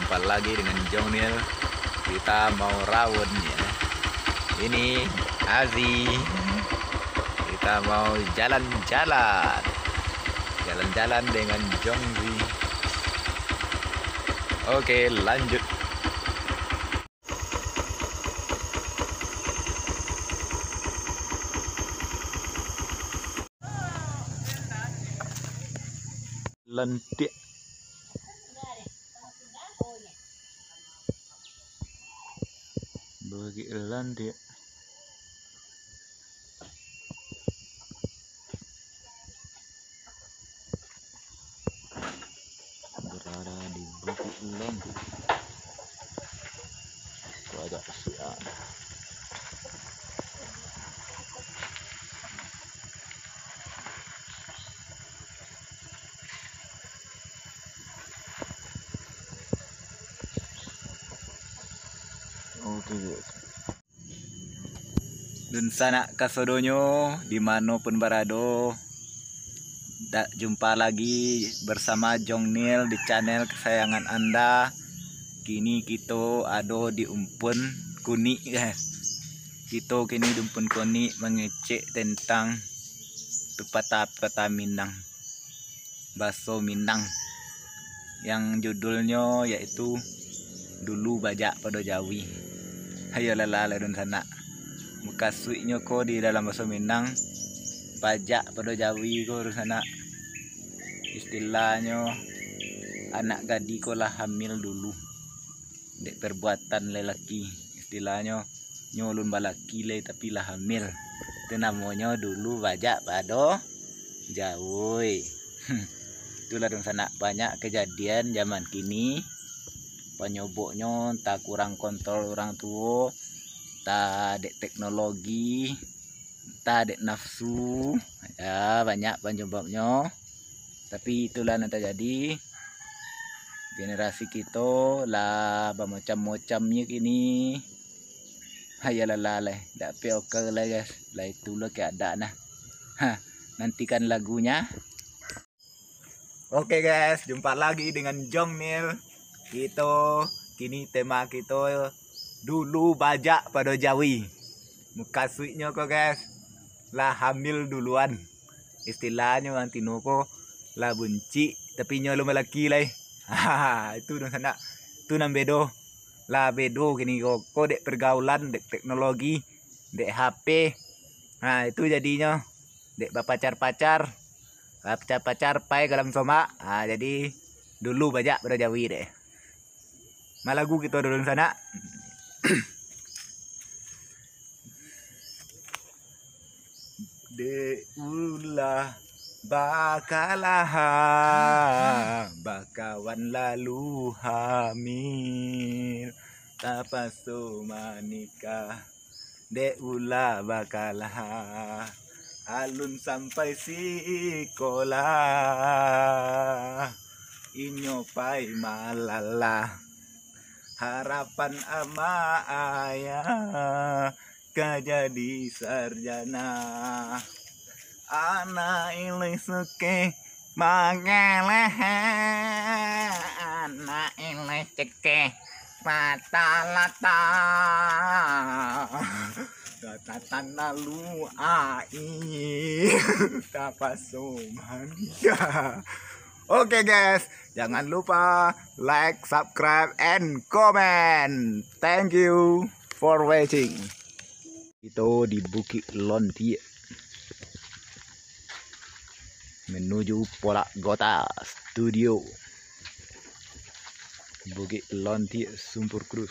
jumpa lagi dengan Jonil. Kita mau rawon ya. Ini Azi. Kita mau jalan-jalan. Jalan-jalan dengan Jongzi. Oke, lanjut. Lentik. Bagi lentik. Berada di Bukit Lentik. Itu agak siang. Oke guys. Dun sana kasodonyo dimanapun berado. Jumpa lagi bersama Jonil di channel kesayangan Anda. Kini kita ada di Umpun Kuni guys. Kita kini di Umpun Kuni mengecek tentang pepatah Minang, bakso Minang, yang judulnya yaitu dulu bajak pada Jawi. Ayo lala don sana. Mukasuinya ko di dalam bahasa Minang, bajak pada Jawi ko sana. Istilahnya anak gadi ko lah hamil dulu. Dek perbuatan lelaki. Istilahnya nyolun balaki le tapi lah hamil. Itu namanya dulu bajak pada Jawi. Itulah don sana, banyak kejadian zaman kini. Penyoboknya tak kurang kontrol orang tua, tak ada teknologi, tak ada nafsu, ya banyak penyebabnya. Tapi itulah yang terjadi. Generasi kita lah bermacam-macamnya kini. Hayalah lah, tak oke lah guys. Lah itulah keadaan nah. Nantikan lagunya. Oke guys, jumpa lagi dengan Jonil. Kita kini tema kita dulu bajak pada Jawi. Mukasuinya kok guys lah hamil duluan. Istilahnya nanti noko lah bunci tapi nyolo melaki lah. Itu dong sana. Itu nam bedo. Lah bedo kini kok dek pergaulan, dek teknologi, dek HP. Nah, itu jadinya dek pacar-pacar. Pacar-pacar pai dalam soma. Jadi dulu bajak pada Jawi deh. Malagu kita dulu sana. De ulah bakalaha bakawan lalu hamil tapaso manika. De ulah bakalaha alun sampai sekolah inyo pai malala. Harapan ama ayah kajadi sarjana. Anak ini suke mangeleh, anak ini cekeh mata-lata. Tatatan lalu ai tapasoman. Oke guys, jangan lupa like, subscribe, and comment. Thank you for watching. Itu di Bukit Lentik menuju Polak Gota Studio. Bukit Lentik Sumpur Cruz.